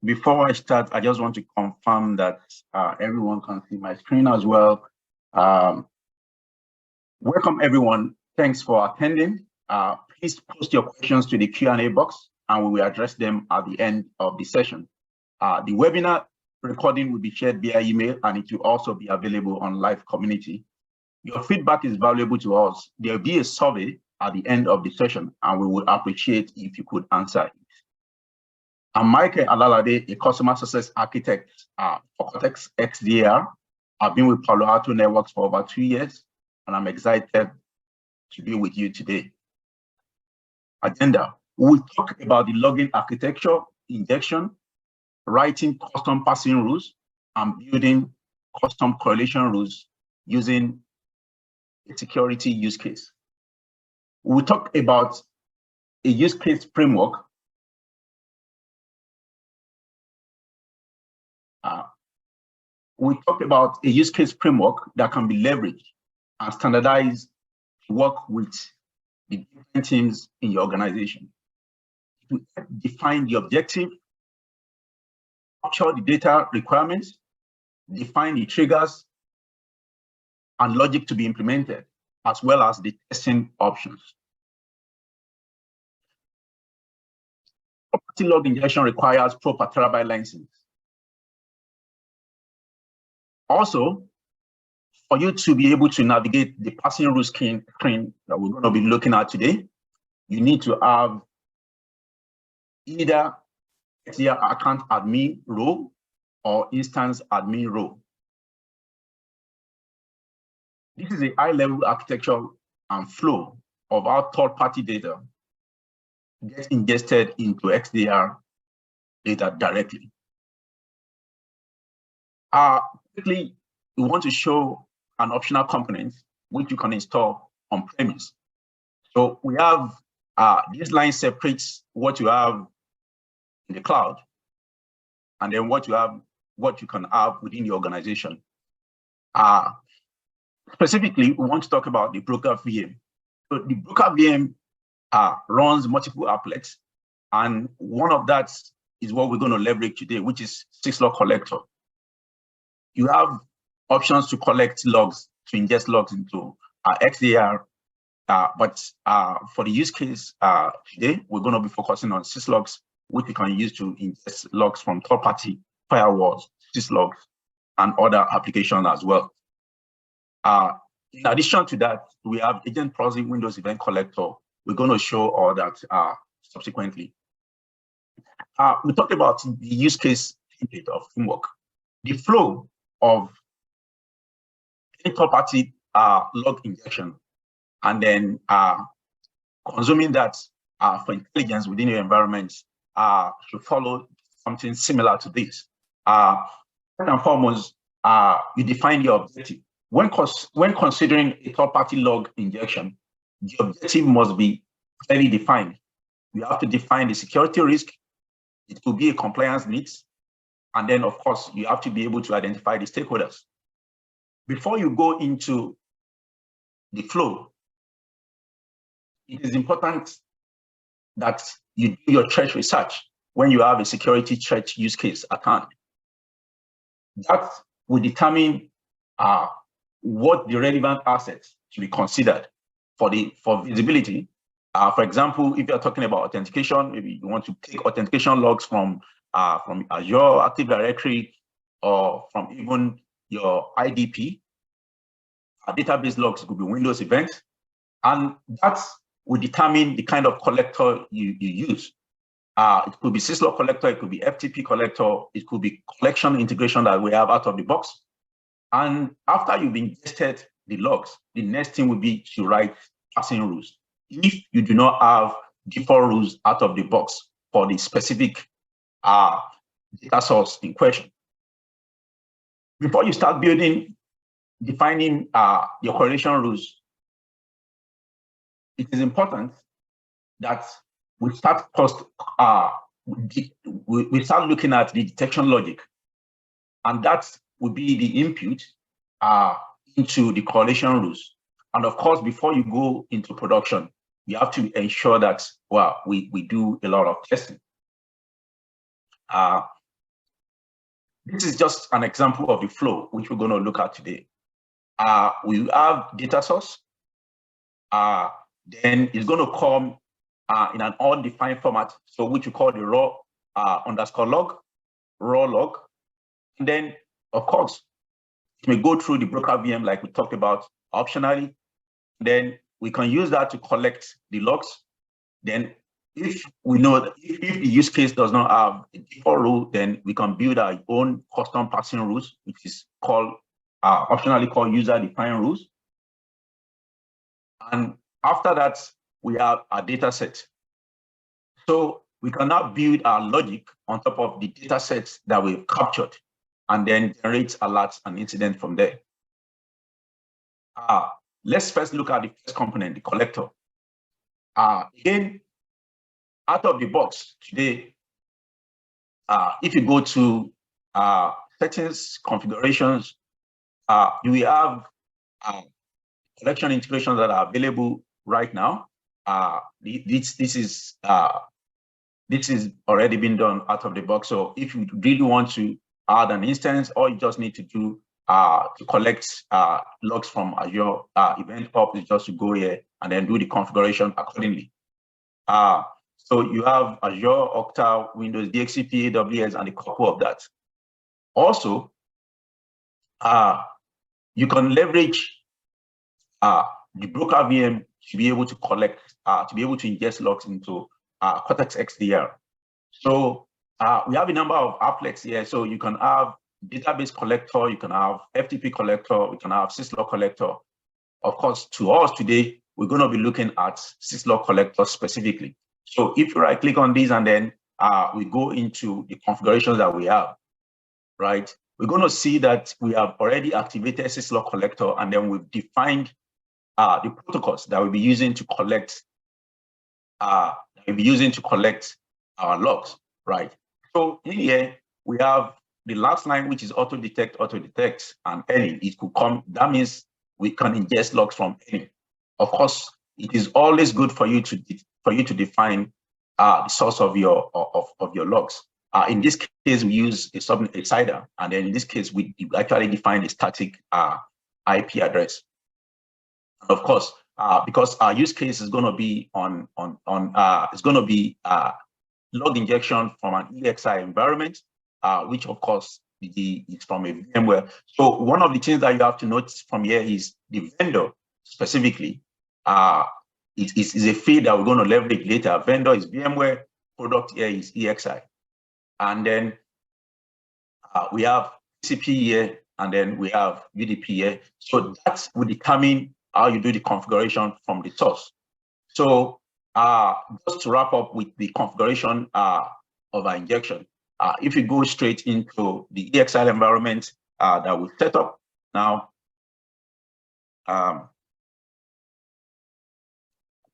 before I start, I just want to confirm that everyone can see my screen as well. Welcome, everyone. Thanks for attending. Please post your questions to the Q&A box, and we will address them at the end of the session. The webinar recording will be shared via email, and it will also be available on Live Community. Your feedback is valuable to us. There will be a survey at the end of the session, and we would appreciate if you could answer it. I'm Michael Alalade, a customer success architect for Cortex XDR. I've been with Palo Alto Networks for over 2 years, and I'm excited to be with you today. Agenda: we'll talk about the login architecture, injection, writing custom parsing rules, and building custom correlation rules using a security use case. We'll talk about a use case framework. We talked about a use case framework that can be leveraged and standardized to work with the different teams in your organization. To define the objective, capture the data requirements, define the triggers and logic to be implemented, as well as the testing options. Property log injection requires proper terabyte license. Also, for you to be able to navigate the parsing rules screen that we're going to be looking at today, you need to have either XDR account admin role or instance admin role. This is a high-level architecture and flow of how third-party data gets ingested into XDR data directly. Quickly, we want to show an optional component which you can install on premise. So we have this line separates what you have in the cloud, and then what you can have within the organization. Specifically, we want to talk about the broker VM. So the broker VM runs multiple applets, and one of that is what we're going to leverage today, which is syslog collector. You have options to collect logs, to ingest logs into XDR, but for the use case today, we're going to be focusing on syslogs, which we can use to ingest logs from third-party firewalls, syslogs, and other applications as well. In addition to that, we have agent parsing Windows event collector. We're going to show all that subsequently. We talked about the use case template of framework. The flow of third-party log injection, and then consuming that for intelligence within your environment should follow something similar to this. First and foremost, you define your objective. When considering a third-party log injection, the objective must be clearly defined. You have to define the security risk. It could be a compliance needs. And then, of course, you have to be able to identify the stakeholders. Before you go into the flow, it is important that you do your threat research when you have a security threat use case at hand. That will determine what the relevant assets should be considered for visibility. For example, if you're talking about authentication, maybe you want to take authentication logs from Azure Active Directory or from even your IDP. Database logs could be Windows events, and that will determine the kind of collector you use. It could be syslog collector, it could be FTP collector, it could be collection integration that we have out of the box. And after you've ingested the logs, the next thing would be to write parsing rules. If you do not have default rules out of the box for the specific data source in question. Before you start defining your correlation rules, it is important that we start looking at the detection logic, and that would be the input into the correlation rules. And of course, before you go into production, you have to ensure that we do a lot of testing. this is just an example of the flow which we're going to look at today. We have data source. Then it's going to come in an undefined format, so which we call the raw underscore log, raw log. And then, of course, it may go through the broker VM like we talked about optionally. Then we can use that to collect the logs. Then if we know that if the use case does not have a default rule, then we can build our own custom parsing rules, which is called optionally called user-defined rules. And after that, we have our data set. So we can now build our logic on top of the data sets that we've captured, and then generate alerts and incidents from there. Let's first look at the first component, the collector. Again, out of the box today, if you go to settings, configurations, you will have collection integrations that are available right now. This is already been done out of the box. So if you really want to add an instance, all you just need to do to collect logs from Azure Event Hub is just to go here and then do the configuration accordingly. So you have Azure, Okta, Windows, DHCP, AWS, and a couple of that. Also, you can leverage the broker VM to be able to collect, to be able to ingest logs into Cortex XDR. So we have a number of applets here. So you can have database collector, you can have FTP collector, we can have syslog collector. Of course, to us today, we're going to be looking at syslog collector specifically. So if you right click on this and then we go into the configurations that we have, right? We're going to see that we have already activated syslog collector, and then we've defined the protocols that we'll be using to collect our logs, right? So in here we have the last line, which is auto detect, and any. It could come. That means we can ingest logs from any. Of course, it is always good for you to define the source of your logs. In this case, we use a CIDR, and then in this case, we actually define a static IP address. And of course, because our use case is going to be log injection from an EXI environment, which of course is from a VMware. So one of the things that you have to note from here is the vendor specifically is a feed that we're going to leverage later. Vendor is VMware, product here is EXI. And then we have TCP here, and then we have UDP here. So that will determine how you do the configuration from the source. So just to wrap up with the configuration of our injection, if you go straight into the EXI environment that we set up now,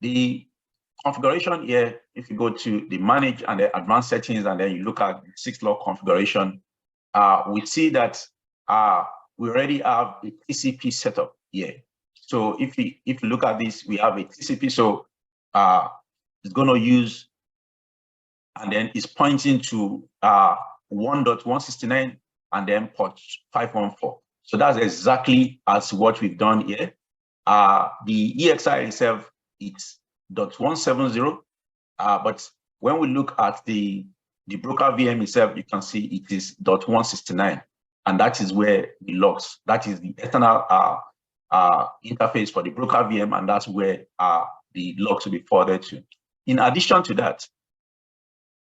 the configuration here, if you go to the manage and the advanced settings, and then you look at the syslog configuration, we see that we already have a TCP setup here. So if you look at this, we have a TCP. So it's going to use, and then it's pointing to 1.169 and then port 514. So that's exactly as what we've done here. The EXI itself, it's 0.170, but when we look at the broker VM itself, you can see it is 0.169, and that is where the logs, that is the external interface for the broker VM, and that's where the logs will be forwarded to. In addition to that,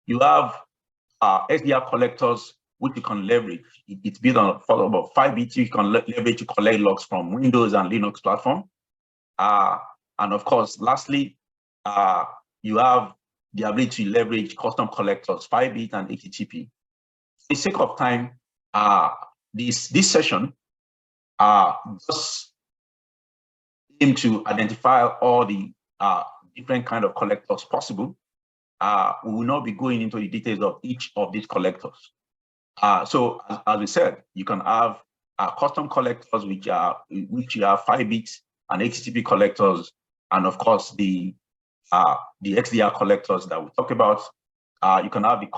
you have XDR collectors, which you can leverage. It's built on about 5 bits. You can leverage to collect logs from Windows and Linux platform. And of course, lastly, you have the ability to leverage custom collectors, 5-bit and HTTP. For the sake of time, this session just aim to identify all the different kind of collectors possible. We will not be going into the details of each of these collectors. So as we said, you can have custom collectors, which are 5-bit and HTTP collectors, and of course the XDR collectors that we talk about. You can have the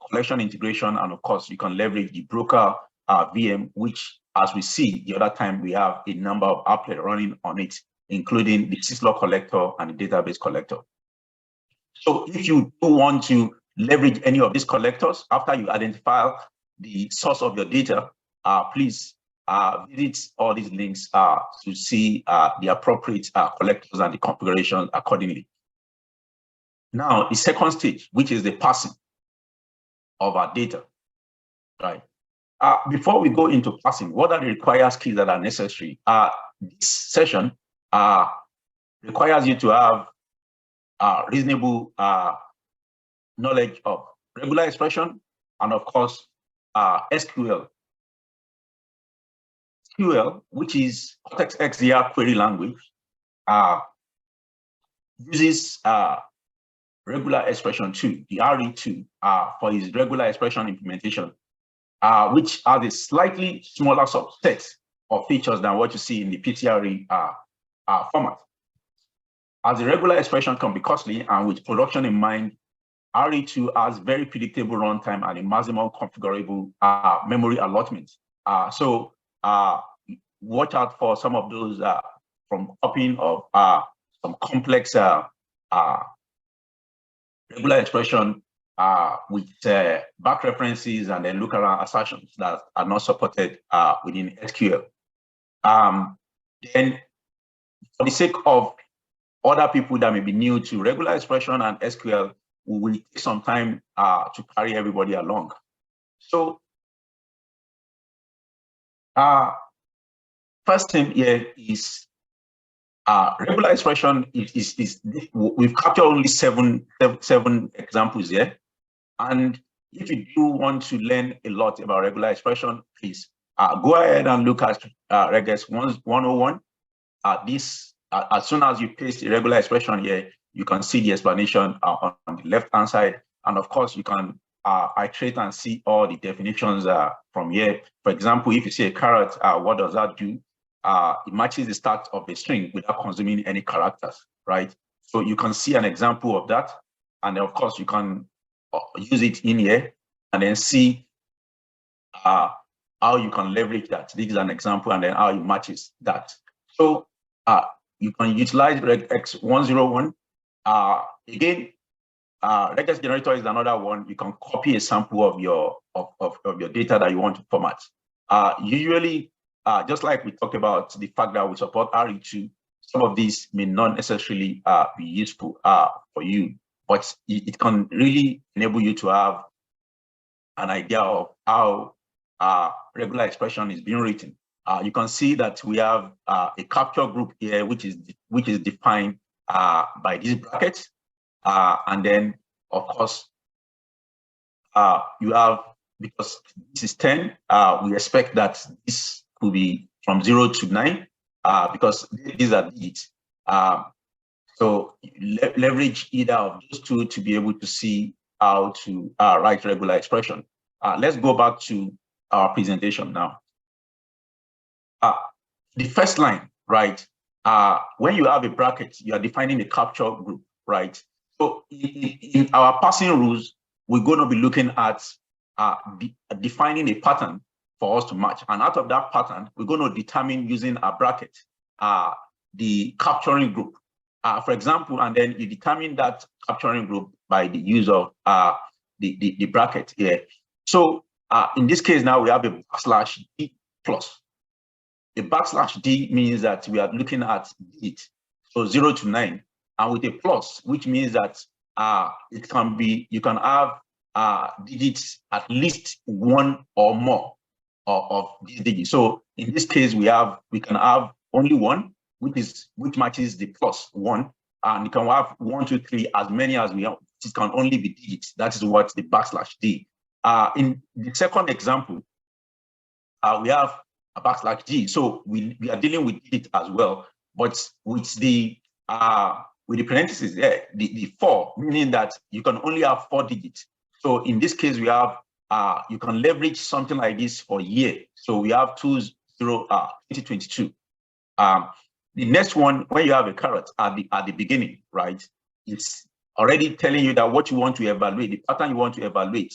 collection integration, and of course, you can leverage the broker VM, which, as we see the other time, we have a number of applets running on it, including the syslog collector and the database collector. So if you do want to leverage any of these collectors, after you identify the source of your data, please visit all these links to see the appropriate collectors and the configuration accordingly. Now, the second stage, which is the parsing of our data, right? Before we go into parsing, what are the required skills that are necessary? This session requires you to have reasonable knowledge of regular expression and, of course, SQL. SQL, which is Cortex XDR query language, uses regular expression 2, the RE2, for its regular expression implementation, which has a slightly smaller subset of features than what you see in the PTRE format. As the regular expression can be costly, and with production in mind, RE2 has very predictable runtime and a maximum configurable memory allotment. So watch out for some of those from copying of some complex regular expression with back references and then look around assertions that are not supported within SQL. Then, for the sake of other people that may be new to regular expression and SQL, we will take some time to carry everybody along. So, first thing here is regular expression we've captured only seven examples here. And if you do want to learn a lot about regular expression, please go ahead and look at Regex 101. As soon as you paste a regular expression here, you can see the explanation on the left-hand side. And of course, you can iterate and see all the definitions from here. For example, if you see a caret, what does that do? It matches the start of a string without consuming any characters, right? So you can see an example of that. And then, of course, you can use it in here and then see how you can leverage that. This is an example, and then how it matches that. So you can utilize Regex 101. Again, Regex generator is another one. You can copy a sample of your data that you want to format. Usually, just like we talked about the fact that we support RE2, some of these may not necessarily be useful for you, but it can really enable you to have an idea of how regular expression is being written. You can see that we have a capture group here, which is defined by these brackets, and then of course you have, because this is 10, we expect that this could be from 0 to 9 because these are digits. So leverage either of those two to be able to see how to write regular expression. Let's go back to our presentation now. The first line, right? When you have a bracket, you are defining a capture group, right? So in our parsing rules, we're going to be looking at defining a pattern for us to match. And out of that pattern, we're going to determine using a bracket, the capturing group. For example, and then you determine that capturing group by the use of the bracket here. So in this case now, we have a \D plus. A \D means that we are looking at digits, so 0 to 9, and with a plus, which means that it can be, you can have digits at least one or more of these digits. So in this case, we can have only one, which matches the +1, and you can have 1, 2, 3, as many as we have. It can only be digits. That is what the \D. In the second example, we have a \G. So we are dealing with digits as well, but with the parentheses there, the 4, meaning that you can only have 4 digits. So in this case, we have you can leverage something like this for year. So we have 2022. The next one, when you have a caret at the beginning, right? already telling you that what you want to evaluate, the pattern you want to evaluate,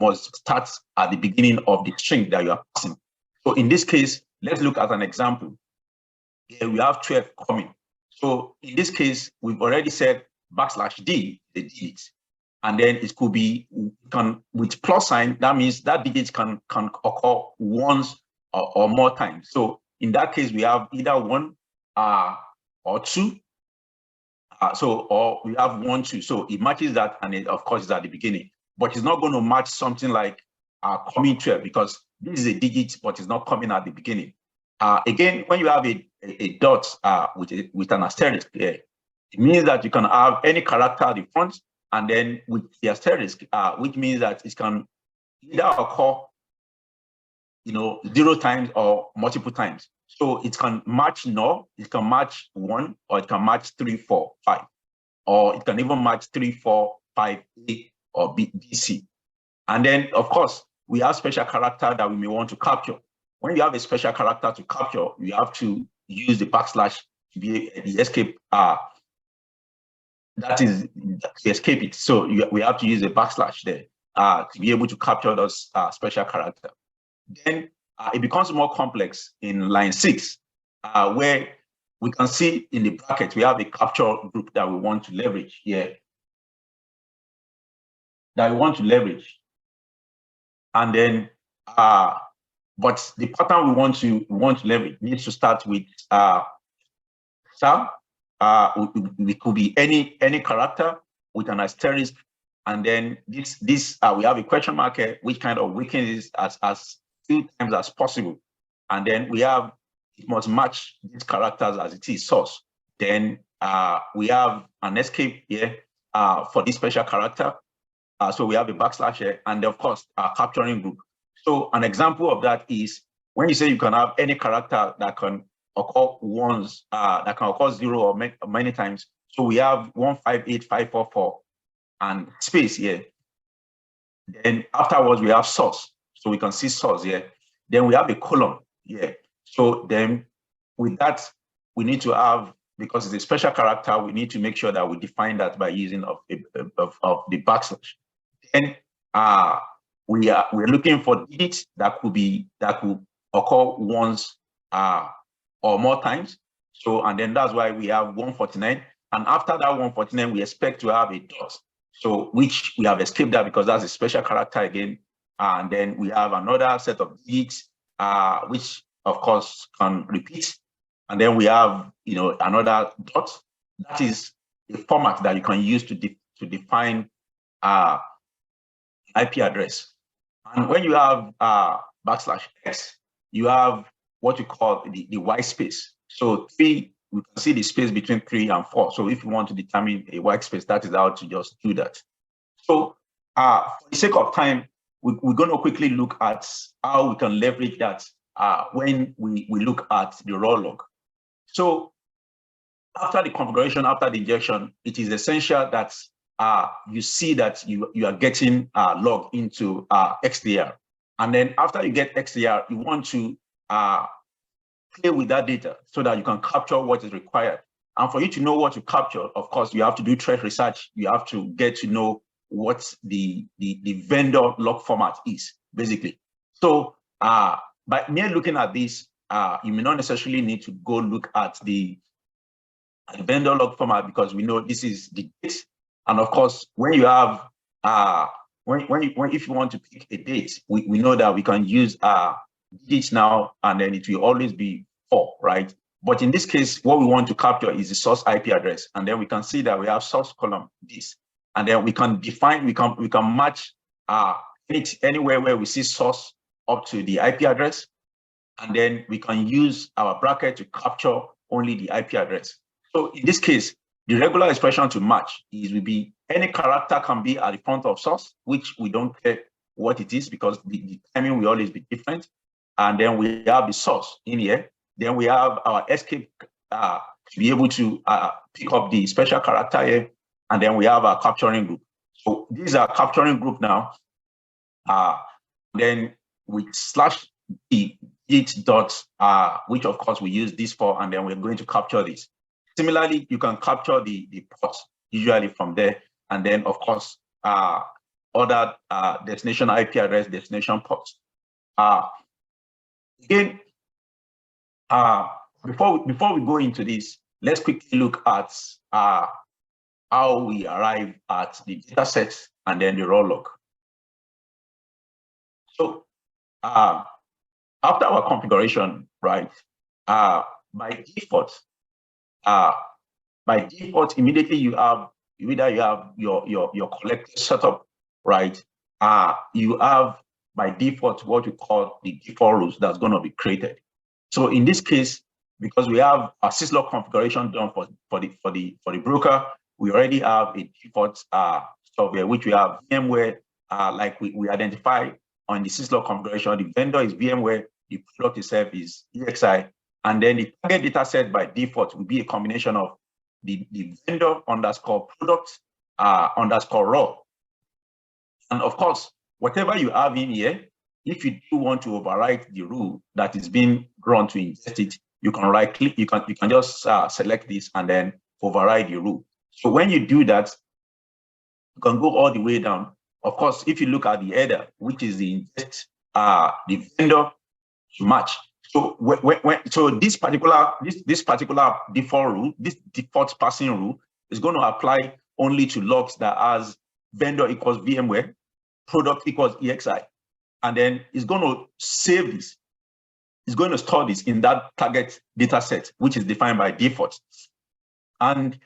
must start at the beginning of the string that you are passing. So in this case, let's look at an example. Here we have 12 coming. So in this case, we've already said \d, the digit, and then it could be with plus sign. That means that digit can occur once or more times. So in that case, we have either 1 or 2. Or we have 1, 2. So it matches that, and it, of course, is at the beginning. But it's not going to match something like coming 12, because this is a digit, but it's not coming at the beginning. Again, when you have a dot with an asterisk, it means that you can have any character at the front, and then with the asterisk, which means that it can either occur, 0 times or multiple times. So it can match null, it can match 1, or it can match 3, 4, 5, or it can even match 3, 4, 5, A or B, C. And then, of course, we have special character that we may want to capture. When you have a special character to capture, you have to use the / to be the escape. That is to escape it. So we have to use a / there to be able to capture those special character. Then it becomes more complex in line 6, where we can see in the bracket we have a capture group that we want to leverage here. And then, but the pattern we want to leverage needs to start with sub. It could be any character with an asterisk, and then this we have a question mark here, which kind of weakens as few times as possible, and then we have it must match these characters as it is source. Then we have an escape here for this special character. So we have a / here, and of course a capturing group. So an example of that is when you say you can have any character that can occur once, that can occur 0 or many times. So we have 158544 and space here. Then afterwards we have source. So we can see source here. Then we have a colon here. So then with that, we need to have, because it's a special character, we need to make sure that we define that by using of the \. Then we're looking for digits that could occur once or more times. So, and then that's why we have 149. And after that 149, we expect to have a dot. So which we have escaped that because that's a special character again. And then we have another set of digits, which of course can repeat. And then we have, another dot. That is a format that you can use to define IP address. And when you have \x, you have what you call the white space. So 3, we can see the space between 3 and 4. So if you want to determine a white space, that is how to just do that. So for the sake of time, we're going to quickly look at how we can leverage that when we look at the raw log. So after the configuration, after the injection, it is essential that you see that you are getting log into XDR. And then after you get XDR, you want to play with that data so that you can capture what is required. And for you to know what to capture, of course, you have to do threat research. You have to get to know what the vendor log format is, basically. So by mere looking at this, you may not necessarily need to go look at the vendor log format, because we know this is the date. And of course, when you have if you want to pick a date, we know that we can use digits now, and then it will always be 4, right? But in this case, what we want to capture is the source IP address, and then we can see that we have source column this, and then we can define, we can match anywhere where we see source up to the IP address, and then we can use our bracket to capture only the IP address. So in this case, the regular expression to match will be any character can be at the front of source, which we don't care what it is because the timing will always be different. And then we have the source in here. Then we have our escape to be able to pick up the special character here. And then we have our capturing group. So these are capturing group now. Then with /e it dot, which of course we use this for, and then we're going to capture this. Similarly, you can capture the port. usually from there. And then, of course, other destination IP address, destination ports. Again, before we go into this, let's quickly look at how we arrive at the data set and then the raw log. So after our configuration, right, by default, immediately you have either you have your collector setup, right? You have by default what we call the default rules that's going to be created. So in this case, because we have a syslog configuration done for the broker, we already have a default software which we have VMware, like we identify on the syslog configuration. The vendor is VMware, the product itself is EXI, and then the target data set by default will be a combination of the vendor underscore product underscore raw. And of course, whatever you have in here, if you do want to overwrite the rule that is being run to ingest it, you can right click, you can just select this and then override the rule. So when you do that, you can go all the way down. Of course, if you look at the header, which is the ingest, the vendor to match. So so this particular default rule, this default passing rule is going to apply only to logs that has vendor equals VMware, product equals EXI, and then it's going to save this. It's going to store this in that target data set, which is defined by default. And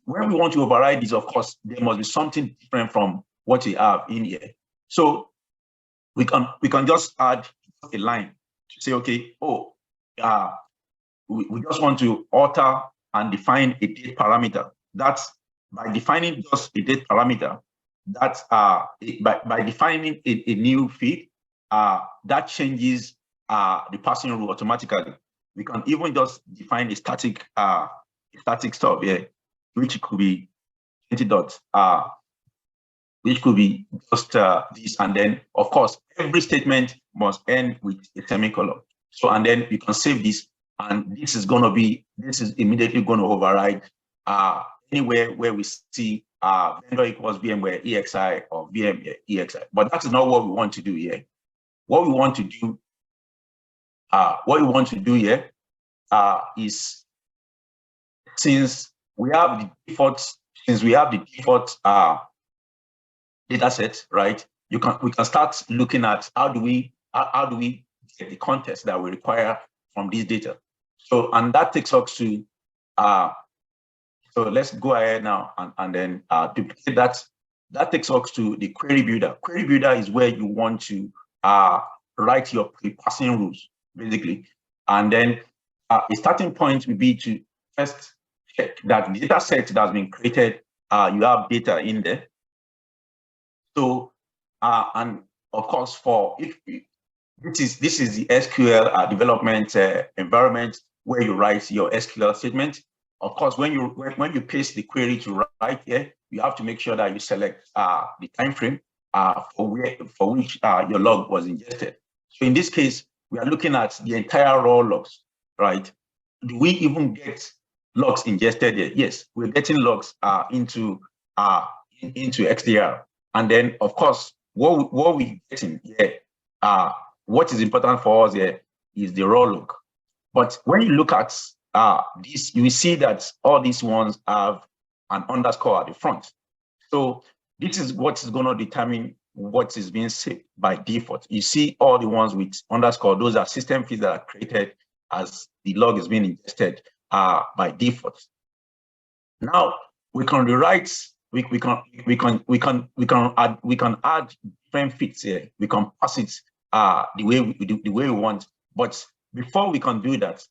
when we want to override this, of course, there must be something different from what we have in here. So we can just add a line to say, okay, we just want to alter and define a date parameter. That's by defining just a date parameter. That's by defining a new feed, that changes the passing rule automatically. We can even just define a static stub here, which could be 20 dots, which could be just this, and then of course every statement must end with a semicolon. So and then you can save this, and this is immediately going to override anywhere where we see vendor equals VMware EXI or VMware EXI. But that is not what we want to do here. What we want to do here is, since we have the default data set, right? We can start looking at how do we get the context that we require from this data. So and that takes us to so let's go ahead now and then duplicate that. That takes us to the query builder. Query builder is where you want to write your prepassing rules, basically. And then a starting point would be to first check that the data set that has been created, you have data in there. So, and of course, this is the SQL development environment where you write your SQL statement. Of course, when you paste the query to write here, you have to make sure that you select the time frame for which your log was ingested. So in this case, we are looking at the entire raw logs, right? Do we even get logs ingested here? Yes, we're getting logs into XDR. And then, of course, what we're getting here, what is important for us here is the raw log. But when you look at this, you will see that all these ones have an underscore at the front. So this is what is going to determine what is being saved by default. You see all the ones with underscore, those are system feeds that are created as the log is being ingested by default. Now we can rewrite, we can add different feeds here. We can pass it the way we want. But before we can do that,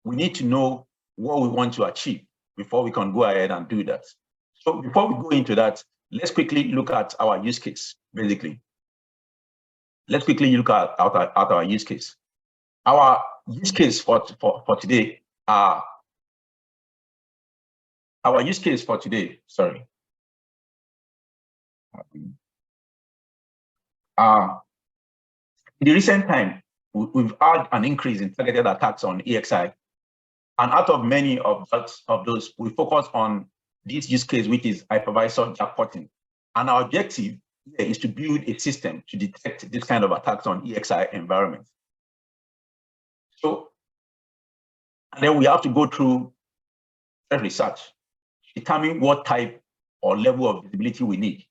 we need to know what we want to achieve before we can go ahead and do that. So before we go into that, let's quickly look at our use case, basically. Let's quickly look at our use case. Our use case for today, sorry. In the recent time, we've had an increase in targeted attacks on EXI. And out of many of those, we focus on this use case, which is hypervisor jackpotting. And our objective here is to build a system to detect this kind of attacks on EXI environments. So, and then we have to go through research, determine what type or level of visibility we need.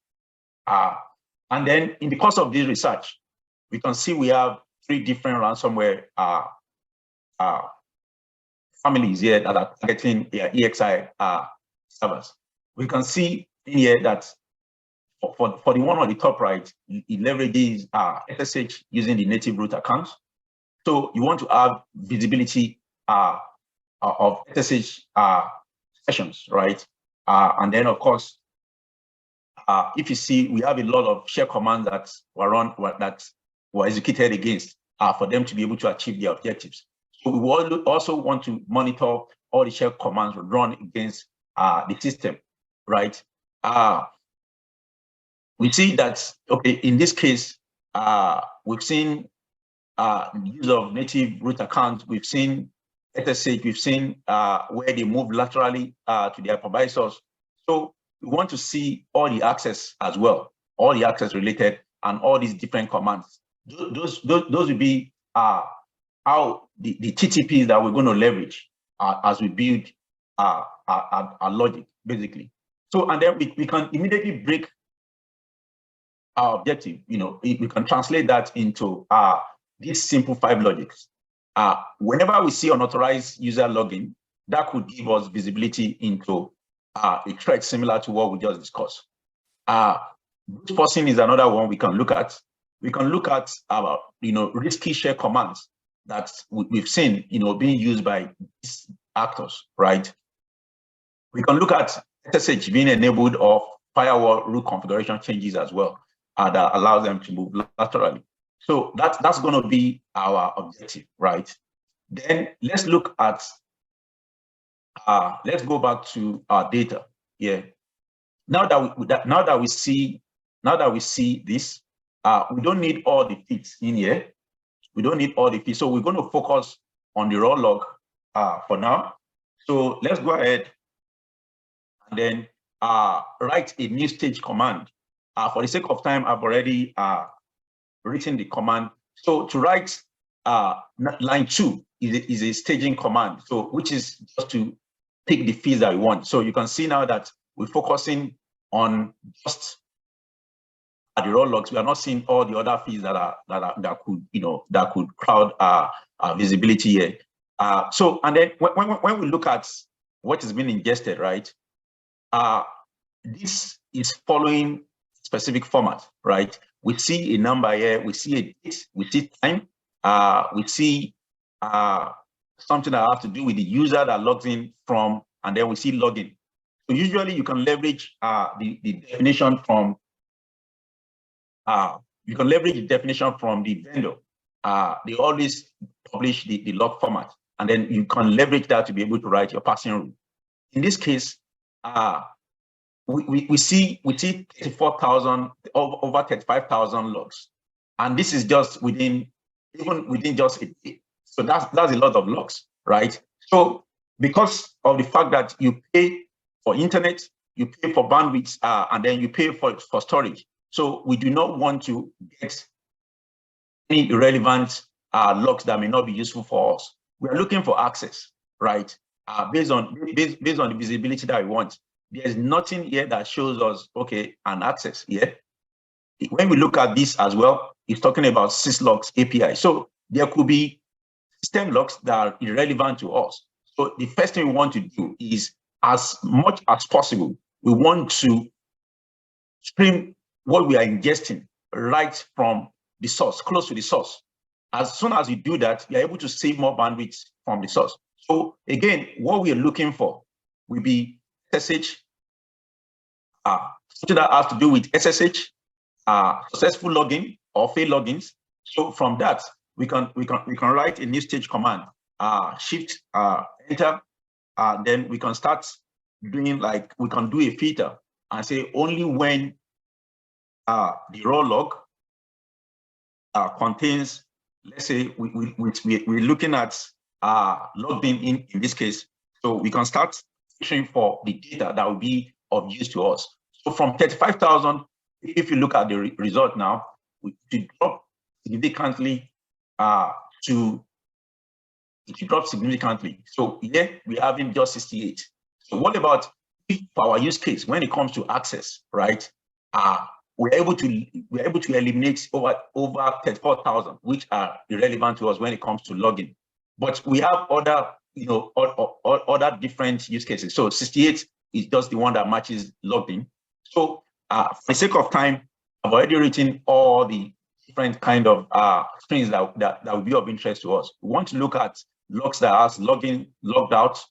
And then in the course of this research, we can see we have 3 different ransomware families here that are targeting EXI servers. We can see in here that for the one on the top right, it leverages SSH using the native root accounts. So you want to have visibility of SSH sessions, right? And then of course, if you see, we have a lot of shell commands that were executed against for them to be able to achieve their objectives. So we also want to monitor all the shell commands run against the system, right? We see that, okay, in this case, we've seen use of native root accounts, we've seen SSH, we've seen where they move laterally to their hypervisors. So we want to see all the access as well, all the access related and all these different commands. Those will be how the TTPs that we're going to leverage as we build our logic, basically. So, and then we can immediately break our objective. You know, we can translate that into these simple 5 logics. Whenever we see unauthorized user login, that could give us visibility into a threat similar to what we just discussed. Brute forcing is another one we can look at. We can look at risky share commands that we've seen being used by these actors, right? We can look at SSH being enabled of firewall root configuration changes as well that allows them to move laterally. So that's going to be our objective, right? Then let's look at let's go back to our data. Yeah. Now that we see this, we don't need all the feeds in here. We don't need all the feeds. So we're going to focus on the raw log for now. So let's go ahead and then write a new stage command. For the sake of time, I've already written the command. So to write line 2 is a staging command, so which is just to pick the feeds that we want. So you can see now that we're focusing on just the raw logs. We are not seeing all the other feeds that could crowd visibility here. So and then when we look at what is being ingested, right? This is following specific format, right? We see a number here, we see a date, we see time, we see something that has to do with the user that logs in from, and then we see login. So usually you can leverage the definition from the vendor. They always publish the log format, and then you can leverage that to be able to write your parsing rule. In this case, we see 34,000 over 35,000 logs, and this is just within just a day. So that's a lot of logs, right? So because of the fact that you pay for internet, you pay for bandwidth, and then you pay for storage. So we do not want to get any irrelevant logs that may not be useful for us. We are looking for access, right? Based on the visibility that we want. There's nothing here that shows us, okay, an access here. When we look at this as well, it's talking about syslogs API. So there could be system logs that are irrelevant to us. So the first thing we want to do is, as much as possible, we want to stream what we are ingesting right from the source, close to the source. As soon as you do that, you're able to save more bandwidth from the source. So again, what we are looking for will be SSH, something that has to do with SSH, successful login or failed logins. So from that, we can write a new stage command, shift enter, then we can start doing, like, we can do a filter and say only when the raw log contains, let's say we're looking at logged in this case. So we can start filtering for the data that will be of use to us. So from 35,000, if you look at the result now, we drop significantly significantly. So here we're having just 68. So what about if our use case when it comes to access, right? We're able to eliminate over 34,000, which are irrelevant to us when it comes to login. But we have other, other different use cases. So 68 is just the one that matches logged in. So for the sake of time, I've already written all the different kind of screens that will be of interest to us. We want to look at logs that has login, logged out,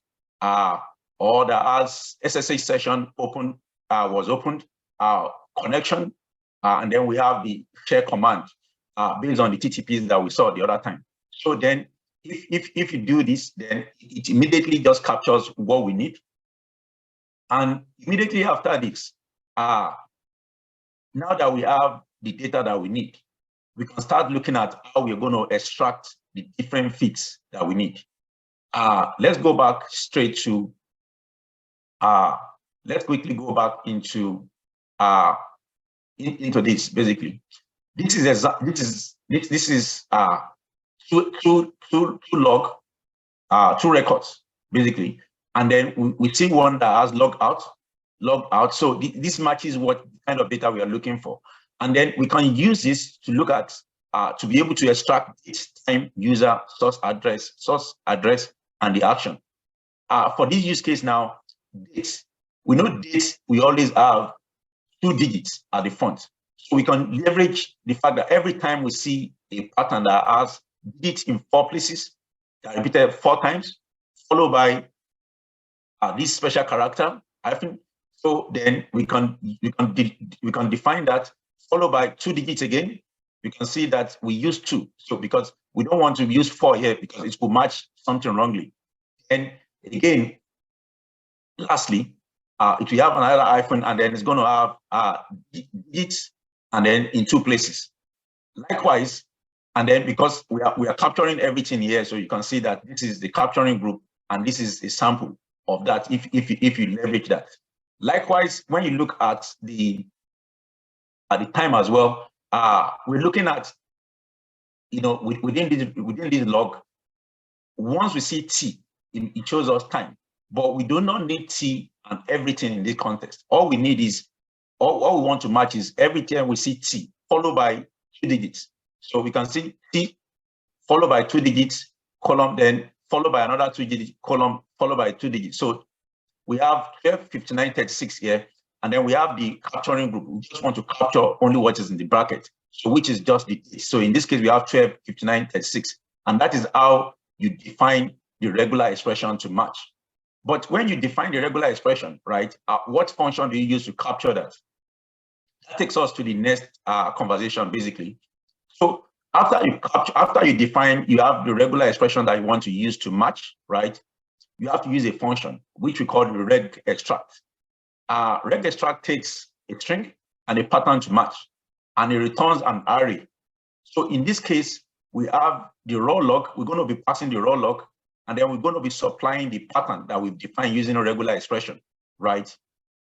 or that has SSH session open, was opened, connection, and then we have the share command based on the TTPs that we saw the other time. So then if you do this, then it immediately just captures what we need. And immediately after this, now that we have the data that we need, we can start looking at how we're going to extract the different feeds that we need. Let's go back straight to, let's quickly go back into this. Basically, this is two records basically, and then we see one that has logged out. So this matches what kind of data we are looking for, and then we can use this to look at to be able to extract each time user source address and the action. For this use case now, dates, we know dates we always have 2 digits at the front. So we can leverage the fact that every time we see a pattern that has digits in 4 places, that repeated 4 times, followed by this special character hyphen. So then we can define that, followed by 2 digits again. We can see that we use 2. So because we don't want to use 4 here because it will match something wrongly. And again, lastly, if we have another hyphen, and then it's going to have digits, and then in 2 places. Likewise, and then because we are capturing everything here, so you can see that this is the capturing group, and this is a sample of that. If you leverage that. Likewise, when you look at the time as well, we're looking at within this log. Once we see T, it shows us time, but we do not need T and everything in this context. All we need is, all we want to match is every time we see T followed by 2 digits. So we can see T followed by 2 digits, column, then followed by another 2 digits, column, followed by 2 digits. So we have 12, 59, 36 here, and then we have the capturing group. We just want to capture only what is in the bracket, so which is just the digits. So in this case, we have 12, 59, 36, and that is how you define the regular expression to match. But when you define the regular expression, right, what function do you use to capture that? That takes us to the next conversation, basically. So after you define, you have the regular expression that you want to use to match, right? You have to use a function which we call the reg extract. Reg extract takes a string and a pattern to match, and it returns an array. So in this case, we have the raw log. We're going to be passing the raw log, and then we're going to be supplying the pattern that we've defined using a regular expression, right?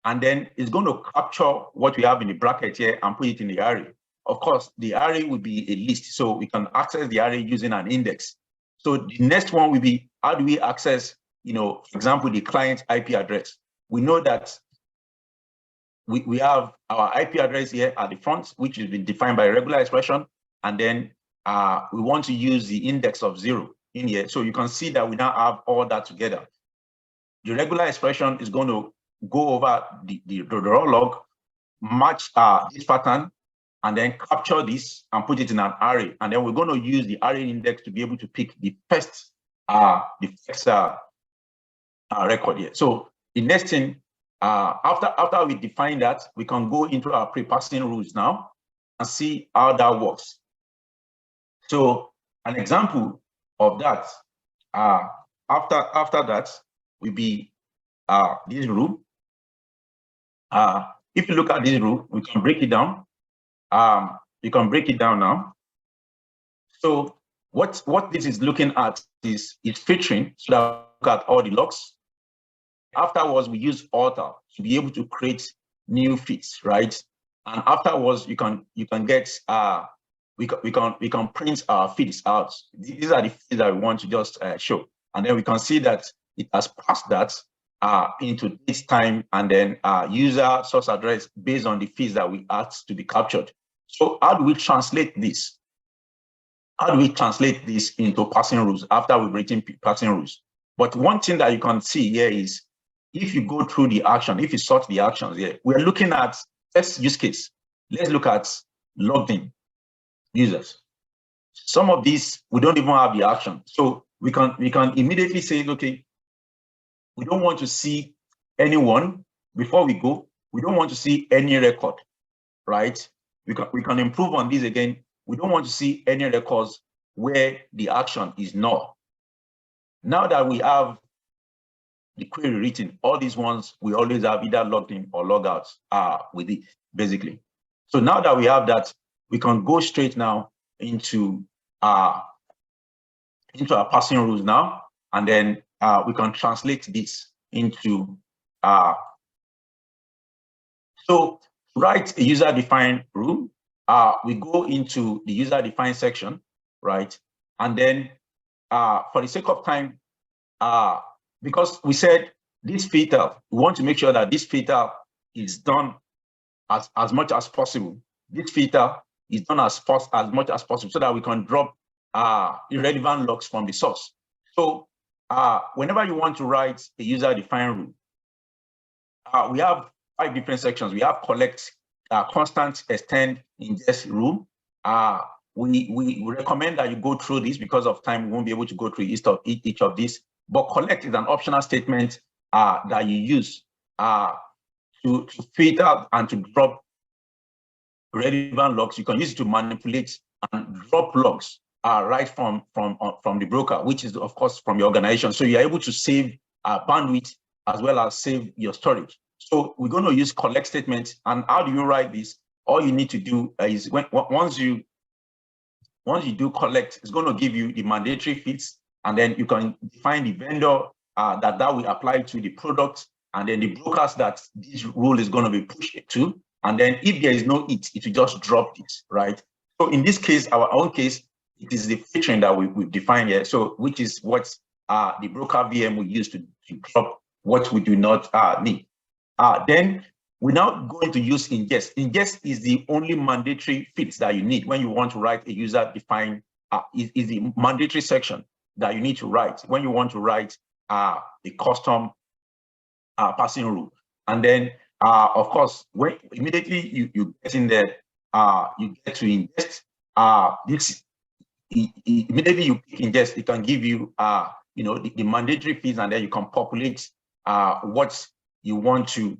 And then it's going to capture what we have in the bracket here and put it in the array. Of course, the array will be a list, so we can access the array using an index. So the next one will be, how do we access, for example, the client IP address? We know that we have our IP address here at the front, which has been defined by a regular expression, and then we want to use the index of 0 in here. So you can see that we now have all that together. The regular expression is going to go over the raw log, match this pattern, and then capture this and put it in an array. And then we're going to use the array index to be able to pick the first record here. So the next thing, after we define that, we can go into our prepassing rules now and see how that works. So an example of that, after that will be this rule. If you look at this rule, we can break it down. You can break it down now. So what this is looking at is filtering, so that we look at all the logs. afterwards, we use alter to be able to create new feeds, right? And afterwards, you can get we can print our feeds out. These are the feeds that we want to just show, and then we can see that it has passed that into this time, and then user source address based on the feeds that we asked to be captured. So how do we translate this? How do we translate this into parsing rules after we've written parsing rules? But one thing that you can see here is if you go through the action, if you sort the actions here, we're looking at first use case. Let's look at logged in users. Some of these we don't even have the action. So we can immediately say, okay, we don't want to see anyone before we go. We don't want to see any record, right? We can improve on this again. We don't want to see any records where the action is null. Now that we have the query written, all these ones, we always have either logged in or log out with it, basically. So now that we have that, we can go straight now into our parsing rules now, and then we can translate this into so write a user-defined rule. We go into the user-defined section, right? And then for the sake of time, because we said this filter, we want to make sure that this filter is done as much as possible. This filter is done as much as possible so that we can drop irrelevant logs from the source. So whenever you want to write a user-defined rule, we have 5 different sections. We have collect, constant, extend, ingest rule. We recommend that you go through this because of time. We won't be able to go through each of these. But collect is an optional statement that you use to filter and to drop relevant logs. You can use it to manipulate and drop logs right from the broker, which is of course from your organization. So you're able to save bandwidth as well as save your storage. So we're going to use collect statement. And how do you write this? All you need to do is once you do collect, it's going to give you the mandatory feeds, and then you can define the vendor that will apply to the product, and then the brokers that this rule is going to be pushed to. And then if there is no it will just drop this, right? So in this case, our own case, it is the filtering that we've defined here. So which is what the broker VM will use to drop what we do not need. Then we're now going to use ingest. Ingest is the only mandatory feeds that you need when you want to write a user-defined, is the mandatory section that you need to write when you want to write a custom parsing rule. And then, of course, when immediately you get in there, you get to ingest. This immediately you pick ingest, it can give you, the mandatory feeds, and then you can populate what you want to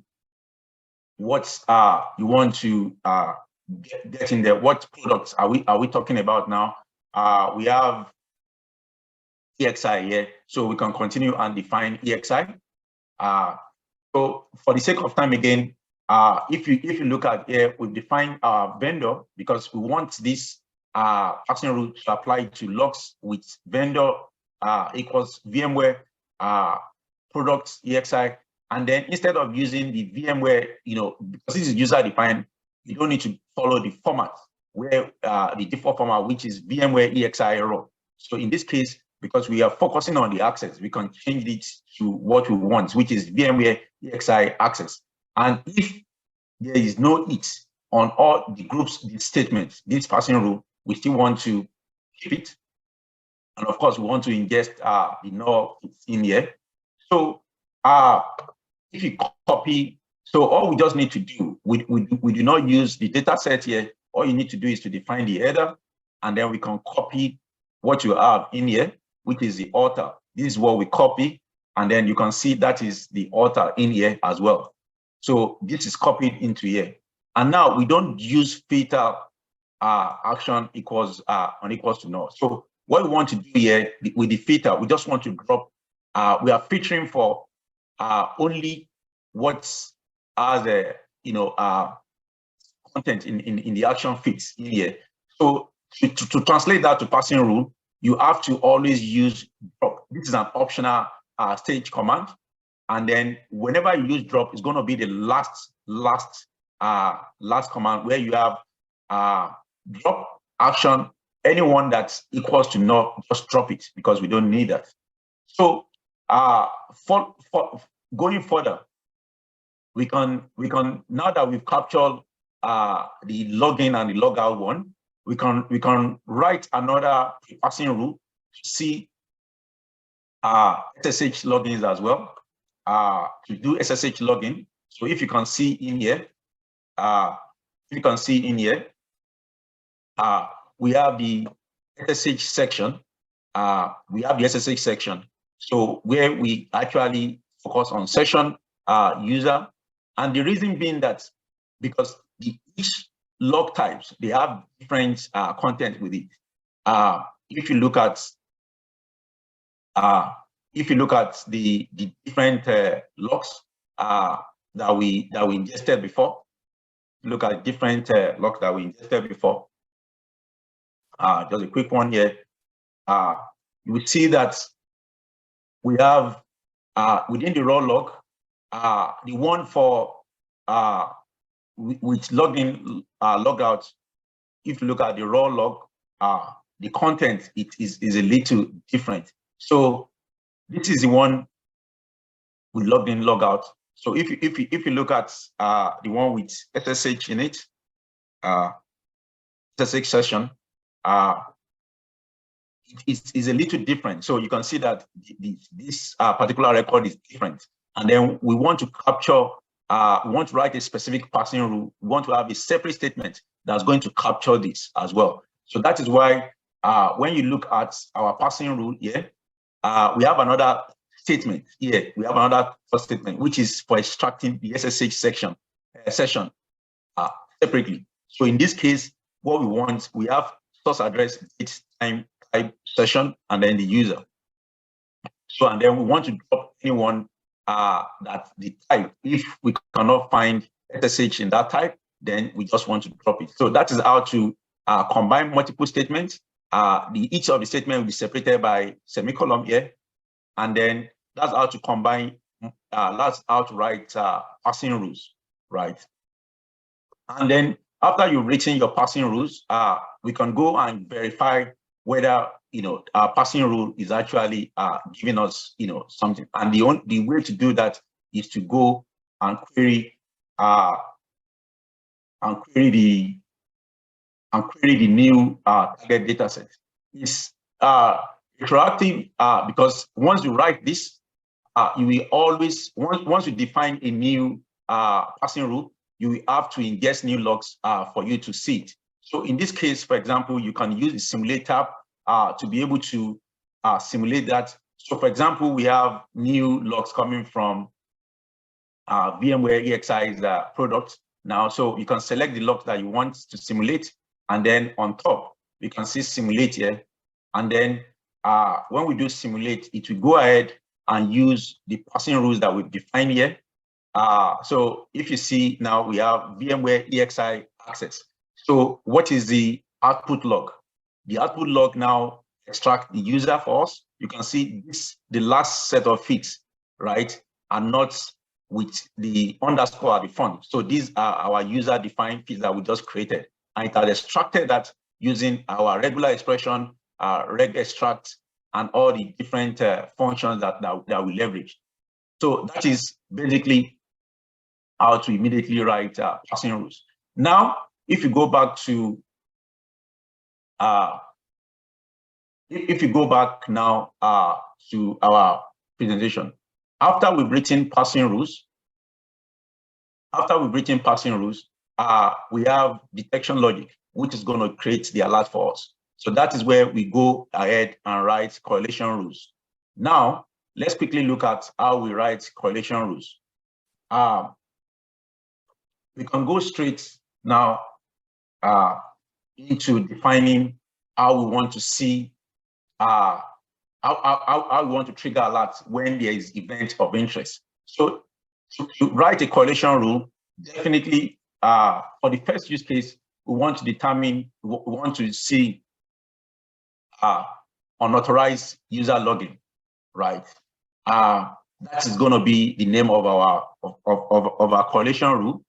get in there. What products are we talking about now? We have EXI here, so we can continue and define EXI. So for the sake of time again, if you look at here, we define our vendor because we want this parsing rule to apply to logs with vendor equals VMware products EXI. And then instead of using the VMware, because this is user defined, you don't need to follow the format where the default format, which is VMware EXI error. So in this case, because we are focusing on the access, we can change it to what we want, which is VMware EXI access. And if there is no it on all the groups, the statements, this parsing rule, we still want to keep it. And of course, we want to ingest the null in here. So if you copy, so all we just need to do, we do not use the data set here. All you need to do is to define the header, and then we can copy what you have in here, which is the author. This is what we copy, and then you can see that is the author in here as well. So this is copied into here. And now we don't use filter action equals unequals to null. So what we want to do here with the filter, we just want to drop, we are filtering for only what's as a content in the action fits in here. So to translate that to parsing rule, you have to always use drop. This is an optional stage command, And then whenever you use drop, it's going to be the last command where you have drop action. Anyone that's equals to null, just drop it because we don't need that. So for going further, we can now that we've captured the login and the logout one, we can write another passing rule to see SSH logins as well. To do SSH login. So if you can see in here, we have the SSH section. So where we actually focus on session user, and the reason being that because each log types, they have different content with it. If you look at the different logs that we ingested before, look at different logs that we ingested before. Just a quick one here. You will see that we have within the raw log, the one for with login logout. If you look at the raw log, the content is a little different. So this is the one with logged in logout. So if you look at the one with SSH in it, SSH session, it is a little different. So you can see that this particular record is different. And then we want to capture, we want to write a specific passing rule. We want to have a separate statement that's going to capture this as well. So that is why when you look at our passing rule here, we have another statement here. We have another first statement, which is for extracting the SSH session separately. So in this case, what we want, we have source address, date, time, type, session, and then the user. So, and then we want to drop anyone that the type. If we cannot find SSH in that type, then we just want to drop it. So that is how to combine multiple statements. Each of the statements will be separated by semicolon here, and then that's how to combine. That's how to write passing rules, right? And then after you've written your passing rules, we can go and verify whether our passing rule is actually giving us something. And the way to do that is to go and query the new target data set. It's retroactive because once you write this, you will always, once you define a new passing rule, you will have to ingest new logs for you to see it. So in this case, for example, you can use the simulate tab to be able to simulate that. So for example, we have new logs coming from VMware EXI's product now. So you can select the logs that you want to simulate, and then on top, you can see simulate here. And then when we do simulate, it will go ahead and use the passing rules that we've defined here. So if you see now, we have VMware EXI access. So what is the output log? The output log now extract the user for us. You can see this, the last set of feeds, right, are not with the underscore at the front. So these are our user defined feeds that we just created. And it has extracted that using our regular expression, reg extract, and all the different functions that we leverage. So that is basically how to immediately write passing rules. Now, if you go back to to our presentation, after we've written passing rules, we have detection logic, which is going to create the alert for us. So that is where we go ahead and write correlation rules. Now, let's quickly look at how we write correlation rules. We can go straight now into defining how we want to see, how we want to trigger alerts when there is event of interest. So to write a correlation rule, definitely for the first use case, we want to determine, we want to see unauthorized user login, right? that is going to be the name of our our correlation rule.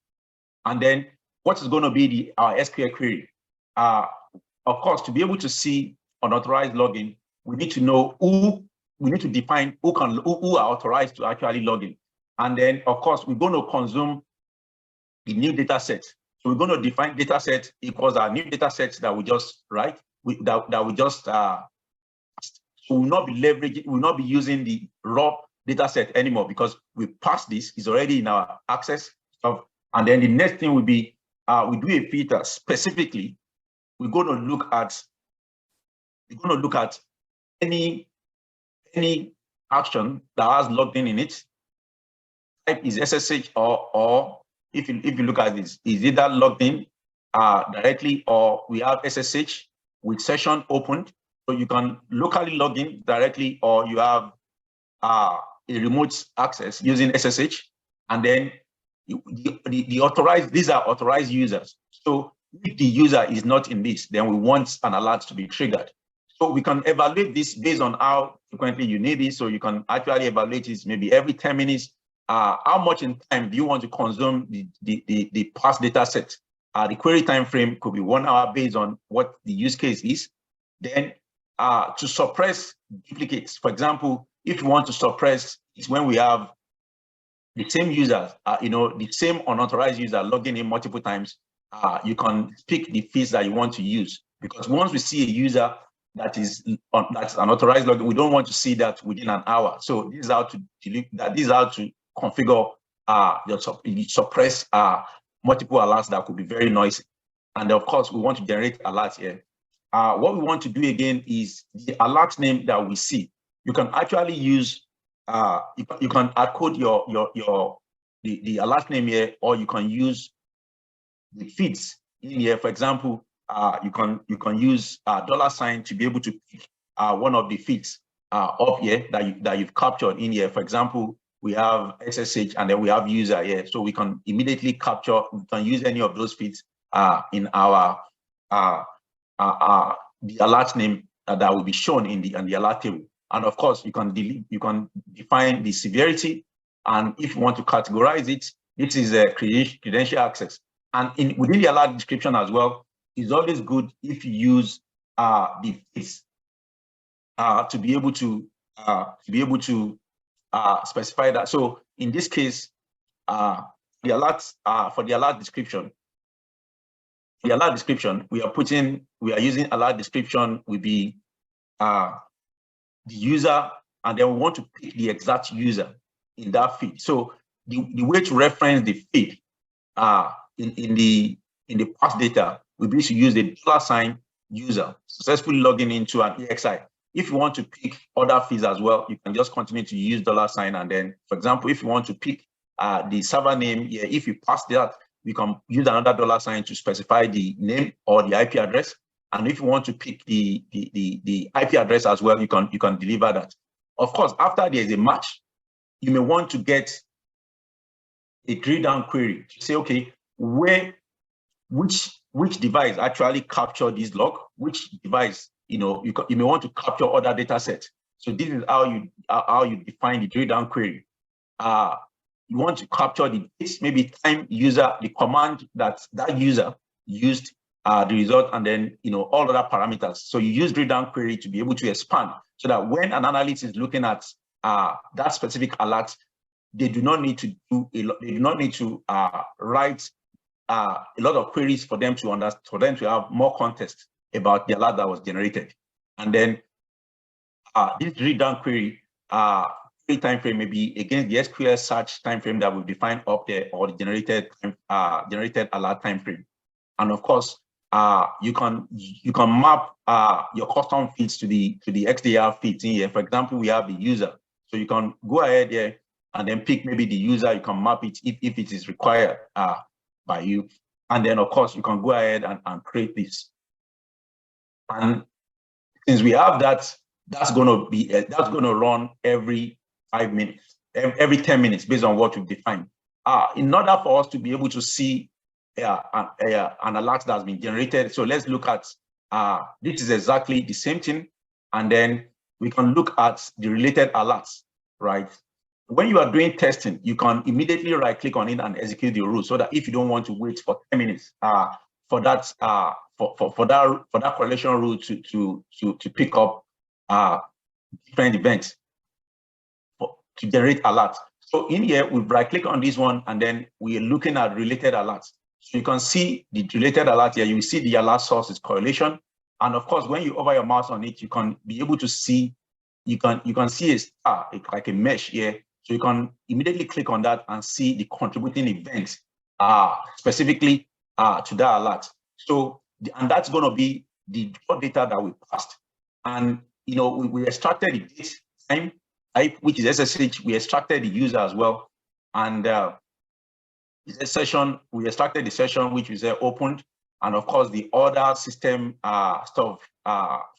And then what is going to be our SQL query? Of course, to be able to see unauthorized login, we need to know we need to define who are authorized to actually log in. And then, of course, we're going to consume the new data set. So we're going to define data set equals our new data sets that we just write, that we just will not be leveraging, we'll not be using the raw data set anymore because we passed this, it's already in our access stuff. And then the next thing will be, we do a filter specifically. We're going to look at any action that has logged in it. Type is SSH or if you look at this, is either logged in directly or we have SSH with session opened. So you can locally log in directly or you have a remote access using SSH. And then the authorized, these are authorized users. So if the user is not in this, then we want an alert to be triggered. So we can evaluate this based on how frequently you need it. So you can actually evaluate this maybe every 10 minutes. How much in time do you want to consume the past data set? The query time frame could be 1 hour based on what the use case is. Then to suppress duplicates, for example, if you want to suppress, it's when we have the same users, the same unauthorized user logging in multiple times. You can pick the feeds that you want to use, because once we see a user that's unauthorized login, we don't want to see that within an hour. So this is how to delete that. This is how to configure suppress multiple alerts that could be very noisy. And of course, we want to generate alerts here. What we want to do again is the alert name that we see. You can actually use you can encode the alert name here, or you can use the feeds in here. For example, you can use $sign to be able to pick one of the feeds up here that you've captured in here. For example, we have SSH and then we have user here, so we can immediately capture. We can use any of those feeds in our the alert name that will be shown in the alert table. And of course, you can define the severity, and if you want to categorize it, this is a credential access. And within the alert description as well, it's always good if you use the feeds to be able to specify that. So in this case, the alerts for the alert description. The alert description we are using alert description will be the user, and then we want to pick the exact user in that feed. So the way to reference the feed in the past data will be to use the $sign user successfully logging into an EXI. If you want to pick other feeds as well, you can just continue to use $sign, and then, for example, if you want to pick the server name, if you pass that, you can use another $sign to specify the name or the IP address. And if you want to pick the IP address as well, you can deliver that. Of course, after there's a match, you may want to get a drill down query to say, okay, which device actually captured this log, which device, you may want to capture other data sets. So this is how you define the drill down query. You want to capture the maybe time user, the command that user used, the result, and then all other parameters. So you use drill down query to be able to expand, so that when an analyst is looking at that specific alert, they do not need to write a lot of queries for them to understand, for them to have more context about the alert that was generated. And then this drill down query time frame may be against the SQL search time frame that we've defined up there, or the generated alert time frame. And of course, you can map your custom feeds to the XDR feeds in here. For example, we have the user, so you can go ahead here and then pick maybe the user. You can map it if it is required by you, and then of course you can go ahead and create this. And since we have that, that's going to run every 5 minutes, every 10 minutes, based on what we've defined. In order for us to be able to see an alert that's been generated, so let's look at this is exactly the same thing, and then we can look at the related alerts, right? when you are doing testing, you can immediately right-click on it and execute the rule, so that if you don't want to wait for 10 minutes for that correlation rule to pick up different events to generate alerts. So in here, we right-click on this one, and then we are looking at related alerts. So you can see the related alert here. You see the alert source is correlation, and of course, when you hover your mouse on it, you can be able to see. You can see a star, like a mesh here. So you can immediately click on that and see the contributing events specifically to that alert. So and that's going to be the data that we passed. And we extracted the date time type, which is SSH. We extracted the user as well, and the session, we extracted the session which we say opened, and of course the other system stuff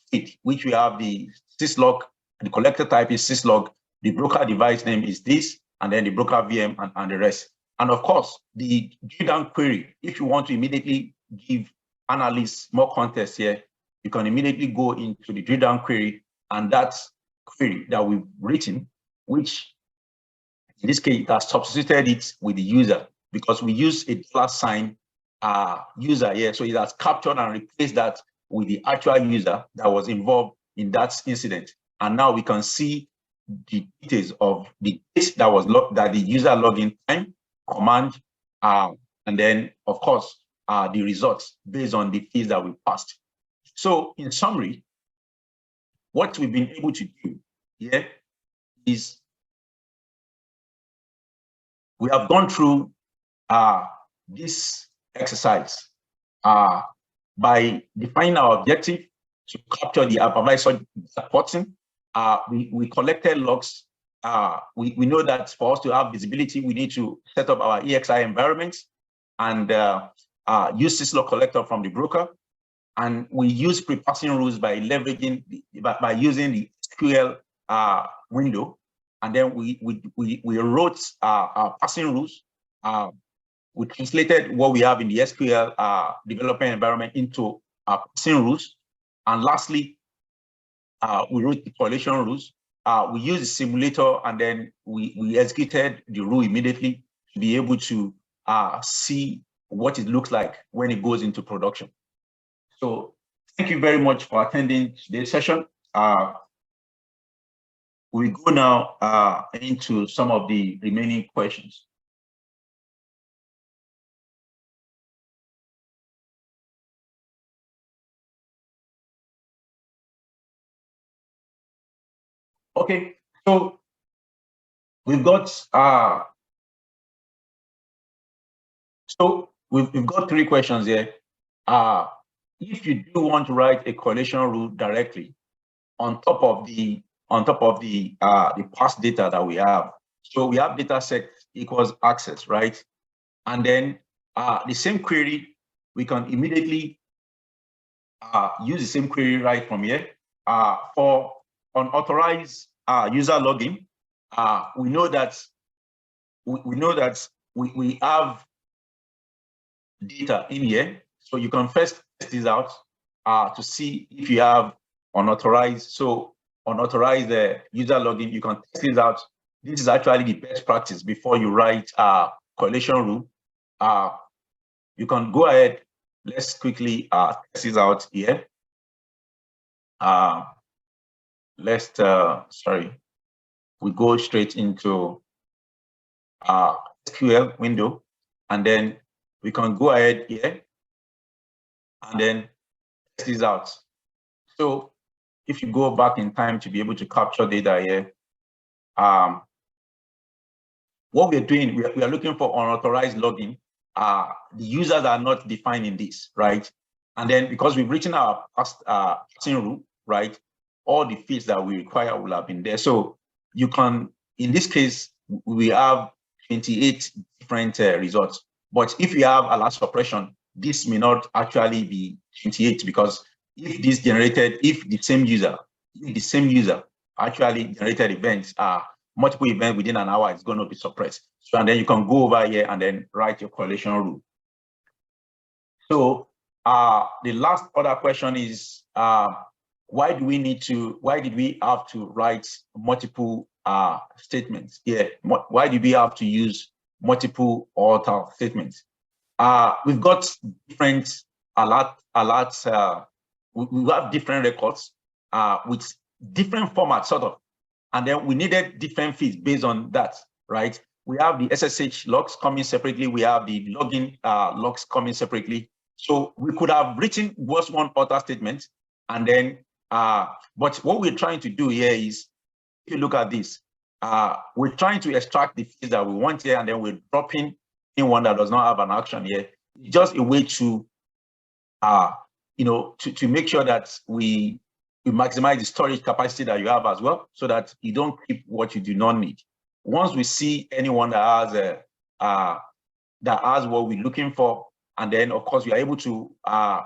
feed, which we have the syslog. The collector type is syslog. The broker device name is this, and then the broker VM and the rest. And of course, the drill down query, if you want to immediately give analysts more context here, you can immediately go into the drill down query, and that's query that we've written, which in this case, it has substituted it with the user, because we use a $sign user here. So it has captured and replaced that with the actual user that was involved in that incident. And now we can see the details of the date that was that the user login time, command, and then of course the results based on the fields that we passed. So in summary, what we've been able to do here is we have gone through this exercise by defining our objective to capture the hypervisor reporting. We collected logs. We know that for us to have visibility, we need to set up our EXI environments and use syslog collector from the broker. And we use prepassing rules by leveraging by using the SQL window. And then we wrote our parsing rules. We translated what we have in the SQL development environment into our parsing rules. And lastly, we wrote the correlation rules. We used the simulator, and then we executed the rule immediately to be able to see what it looks like when it goes into production. So thank you very much for attending today's session. We go now into some of the remaining questions. Okay, so we've got we've got 3 questions here. If you do want to write a correlation rule directly on top of the past data that we have, so we have data set equals access, right? And then the same query, we can immediately use the same query right from here. For unauthorized user login, we know that we have data in here. So you can first test this out to see if you have unauthorized. So unauthorized user login, you can test this out. This is actually the best practice before you write correlation rule. You can go ahead. Let's quickly test this out here. Let's we go straight into SQL window, and then we can go ahead here and then test this out. So if you go back in time to be able to capture data here, what we're doing, we are looking for unauthorized login. The users are not defined in this, right? And then because we've written our passing rule, right, all the fields that we require will have been there. So you can, in this case, we have 28 different results. But if you have a last suppression, this may not actually be 28, because if this generated, if the same user actually generated events, multiple events within an hour is going to be suppressed. So, and then you can go over here and then write your correlation rule. So the last other question is, why did we have to write multiple statements here. Why do we have to use multiple alter statements? We've got different alerts. We have different records with different formats, sort of, and then we needed different feeds based on that, right? We have the SSH logs coming separately. We have the login logs coming separately. So we could have written just one alter statement, and then, but what we're trying to do here is, if you look at this, we're trying to extract the feeds that we want here, and then we're dropping in one that does not have an action here. It's just a way to, to make sure that we maximize the storage capacity that you have as well, so that you don't keep what you do not need. Once we see anyone that has what we're looking for, and then of course we are able to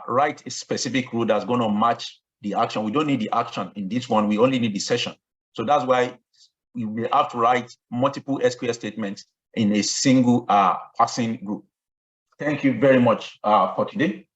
write a specific rule that's going to match the action. We don't need the action in this one. We only need the session. So that's why we will have to write multiple SQL statements in a single parsing group. Thank you very much for today.